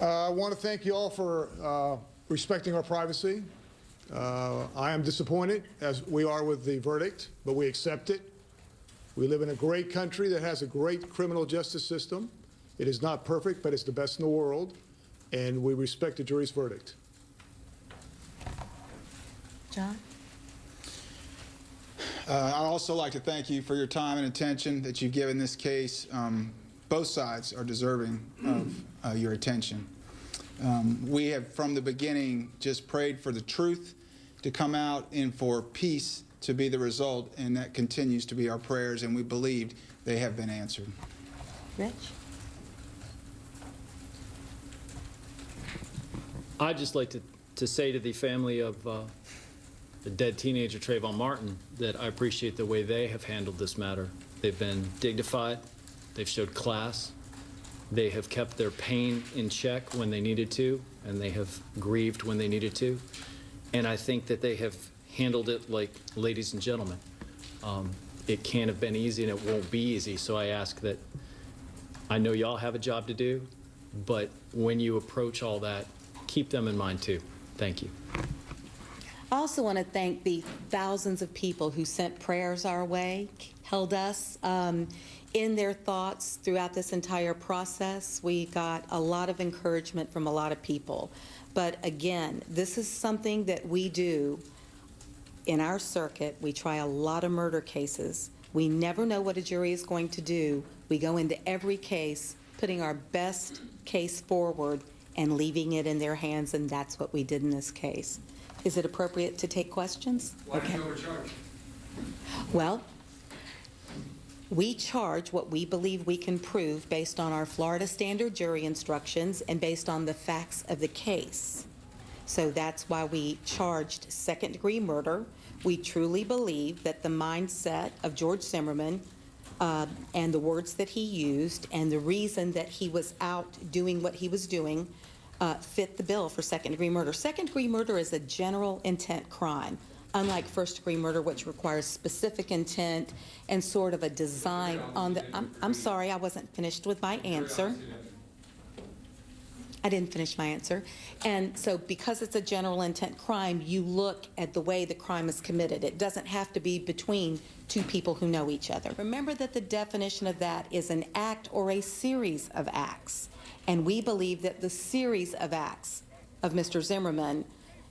I want to thank you all for respecting our privacy. I am disappointed, as we are with the verdict, but we accept it. We live in a great country that has a great criminal justice system. It is not perfect, but it's the best in the world, and we respect the jury's verdict. John? I'd also like to thank you for your time and attention that you've given this case. Both sides are deserving of your attention. We have, from the beginning, just prayed for the truth to come out and for peace to be the result, and that continues to be our prayers, and we believed they have been answered. Rich? I'd just like to say to the family of the dead teenager Trayvon Martin that I appreciate the way they have handled this matter. They've been dignified, they've showed class, they have kept their pain in check when they needed to, and they have grieved when they needed to. And I think that they have handled it like ladies and gentlemen. It can't have been easy, and it won't be easy, so I ask that, I know y'all have a job to do, but when you approach all that, keep them in mind too. Thank you. I also want to thank the thousands of people who sent prayers our way, held us in their thoughts throughout this entire process. We got a lot of encouragement from a lot of people. But again, this is something that we do in our circuit. We try a lot of murder cases. We never know what a jury is going to do. We go into every case putting our best case forward and leaving it in their hands, and that's what we did in this case. Is it appropriate to take questions? Why did you overcharge? Well, we charge what we believe we can prove based on our Florida standard jury instructions and based on the facts of the case. So that's why we charged second-degree murder. We truly believe that the mindset of George Zimmerman and the words that he used and the reason that he was out doing what he was doing fit the bill for second-degree murder. Second-degree murder is a general intent crime, unlike first-degree murder, which requires specific intent and sort of a design on the... I'm sorry, I wasn't finished with my answer. I didn't finish my answer. And so because it's a general intent crime, you look at the way the crime is committed. It doesn't have to be between two people who know each other. Remember that the definition of that is an act or a series of acts. And we believe that the series of acts of Mr. Zimmerman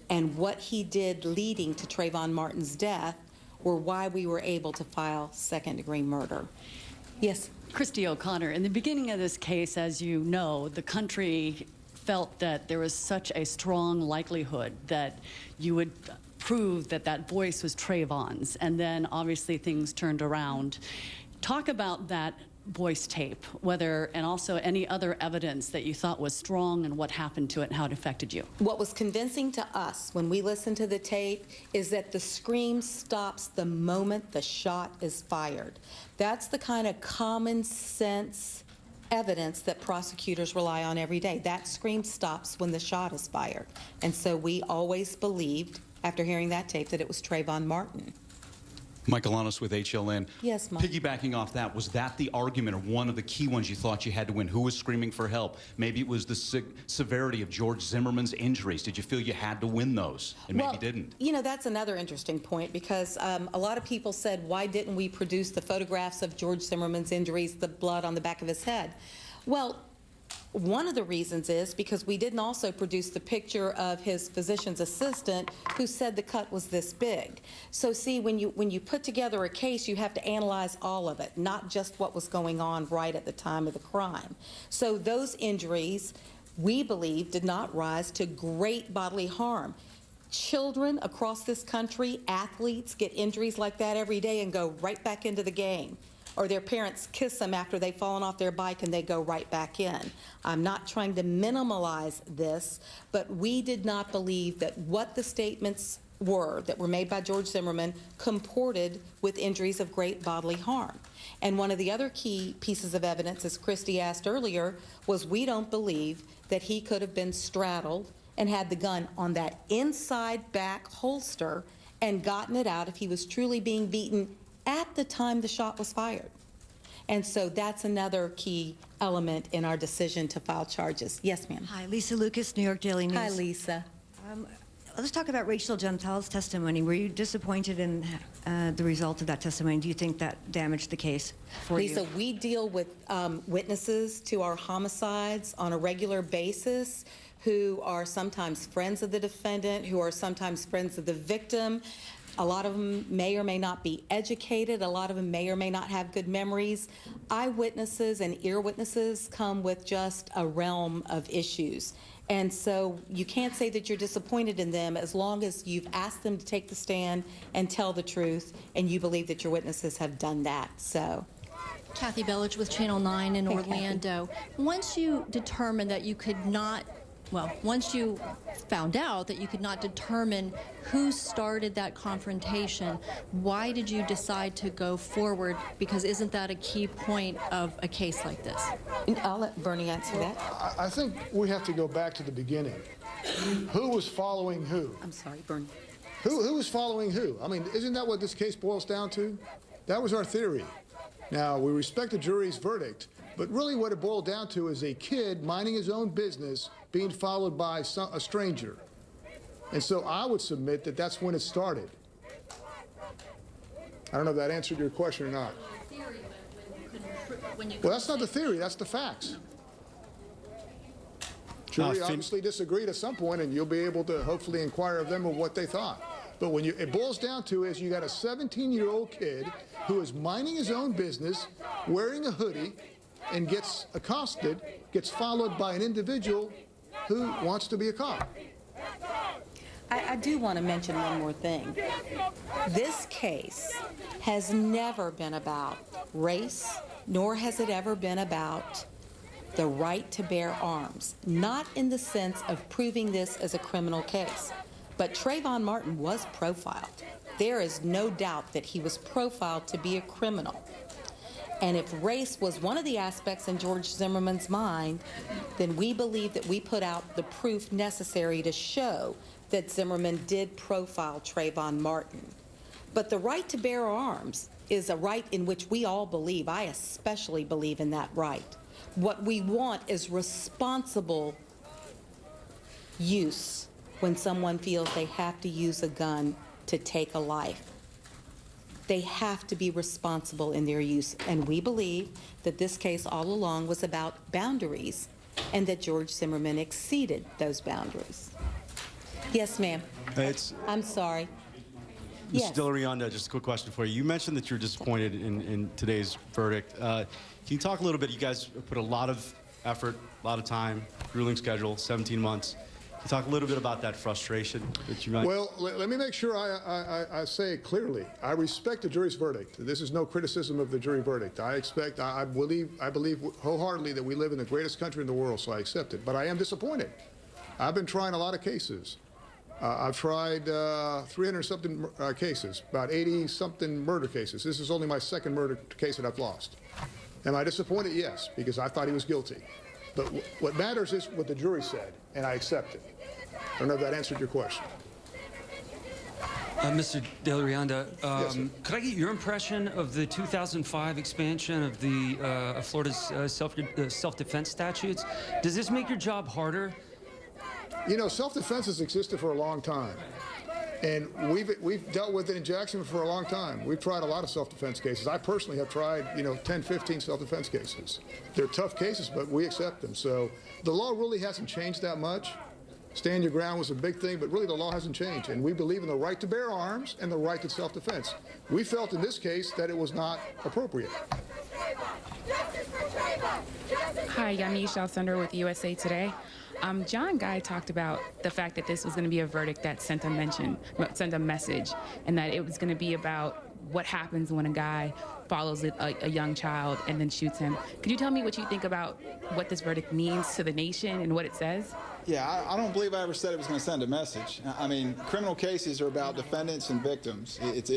and what he did leading to Trayvon Martin's death were why we were able to file second-degree murder. Yes? Christy O'Connor, in the beginning of this case, as you know, the country felt that there was such a strong likelihood that you would prove that that voice was Trayvon's, and then obviously things turned around. Talk about that voice tape, whether, and also any other evidence that you thought was strong and what happened to it and how it affected you. What was convincing to us when we listened to the tape is that the scream stops the moment the shot is fired. That's the kind of common sense evidence that prosecutors rely on every day. That scream stops when the shot is fired. And so we always believed, after hearing that tape, that it was Trayvon Martin. Michael Honest with HLN. Yes, Mike. Piggybacking off that, was that the argument or one of the key ones you thought you had to win? Who was screaming for help? Maybe it was the severity of George Zimmerman's injuries. Did you feel you had to win those and maybe didn't? You know, that's another interesting point because a lot of people said, why didn't we produce the photographs of George Zimmerman's injuries, the blood on the back of his head? Well, one of the reasons is because we didn't also produce the picture of his physician's assistant who said the cut was this big. So see, when you put together a case, you have to analyze all of it, not just what was going on right at the time of the crime. So those injuries, we believe, did not rise to great bodily harm. Children across this country, athletes, get injuries like that every day and go right back into the game. Or their parents kiss them after they've fallen off their bike and they go right back in. I'm not trying to minimalize this, but we did not believe that what the statements were that were made by George Zimmerman comported with injuries of great bodily harm. And one of the other key pieces of evidence, as Christy asked earlier, was we don't believe that he could have been straddled and had the gun on that inside back holster and gotten it out if he was truly being beaten at the time the shot was fired. And so that's another key element in our decision to file charges. Yes, ma'am. Hi, Lisa Lucas, New York Daily News. Hi, Lisa. Let's talk about Rachel Gentile's testimony. Were you disappointed in the result of that testimony? Do you think that damaged the case for Lisa, you? we deal with witnesses to our homicides on a regular basis who are sometimes friends of the defendant, who are sometimes friends of the victim. A lot of them may or may not be educated. A lot of them may or may not have good memories. Eyewitnesses and ear witnesses come with just a realm of issues. And so you can't say that you're disappointed in them as long as you've asked them to take the stand and tell the truth, and you believe that your witnesses have done that. So. Kathy Bellich with Channel 9 in Hey, Orlando. Once you determined that you could not, well, once you found out that you could not determine who started that confrontation, why did you decide to go forward? Because isn't that a key point of a case like this? I'll let Bernie answer that. I think we have to go back to the beginning. Who was following who? I'm sorry, Bernie. Who was following who? I mean, isn't that what this case boils down to? That was our theory. Now, we respect the jury's verdict, but really what it boiled down to is a kid minding his own business being followed by a stranger. And so I would submit that that's when it started. I don't know if that answered your question or not. Well, that's not the theory, that's the facts. Jury obviously disagreed at some point, and you'll be able to hopefully inquire of them of what they thought. But when it boils down to is you got a 17-year-old kid who is minding his own business, wearing a hoodie, and gets accosted, gets followed by an individual who wants to be a cop. I do want to mention one more thing. This case has never been about race, nor has it ever been about the right to bear arms, not in the sense of proving this as a criminal case. But Trayvon Martin was profiled. There is no doubt that he was profiled to be a criminal. And if race was one of the aspects in George Zimmerman's mind, then we believe that we put out the proof necessary to show that Zimmerman did profile Trayvon Martin. But the right to bear arms is a right in which we all believe. I especially believe in that right. What we want is responsible use when someone feels they have to use a gun to take a life. They have to be responsible in their use. And we believe that this case all along was about boundaries and that George Zimmerman exceeded those boundaries. Yes, ma'am. I'm sorry. Yes. Mr. De La Rionda, just a quick question for you. You mentioned that you're disappointed in today's verdict. Can you talk a little bit? You guys put a lot of effort, a lot of time, grueling schedule, 17 months. Can you talk a little bit about that frustration that you might... Well, let me make sure I say it clearly. I respect the jury's verdict. This is no criticism of the jury verdict. I believe wholeheartedly that we live in the greatest country in the world, so I accept it. But I am disappointed. I've been trying a lot of cases. I've tried 300-something cases, about 80-something murder cases. This is only my second murder case that I've lost. Am I disappointed? Yes, because I thought he was guilty. But what matters is what the jury said, and I accept it. I don't know if that answered your question. Mr. De La Rionda, Yes, sir. could I get your impression of the 2005 expansion of the Florida's self-defense statutes? Does this make your job harder? You know, self-defense has existed for a long time. And we've dealt with it in Jackson for a long time. We've tried a lot of self-defense cases. I personally have tried, 10, 15 self-defense cases. They're tough cases, but we accept them. So the law really hasn't changed that much. Stand your ground was a big thing, but really the law hasn't changed. And we believe in the right to bear arms and the right to self-defense. We felt in this case that it was not appropriate. Hi, I'm Michelle Sunder with USA Today. John Guy talked about the fact that this was going to be a verdict that sent a message, and that it was going to be about what happens when a guy follows a young child and then shoots him. Could you tell me what you think about what this verdict means to the nation and what it says? Yeah, I don't believe I ever said it was going to send a message. I mean, criminal cases are about defendants and victims. It's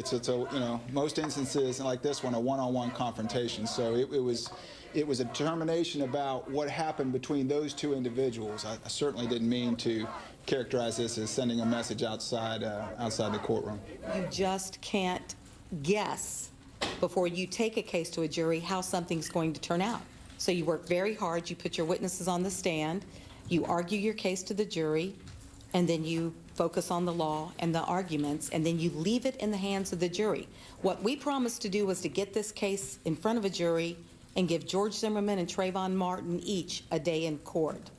most instances like this one, a one-on-one confrontation. So it was a determination about what happened between those two individuals. I certainly didn't mean to characterize this as sending a message outside the courtroom. You just can't guess before you take a case to a jury how something's going to turn out. So you work very hard, you put your witnesses on the stand, you argue your case to the jury, and then you focus on the law and the arguments, and then you leave it in the hands of the jury. What we promised to do was to get this case in front of a jury and give George Zimmerman and Trayvon Martin each a day in court.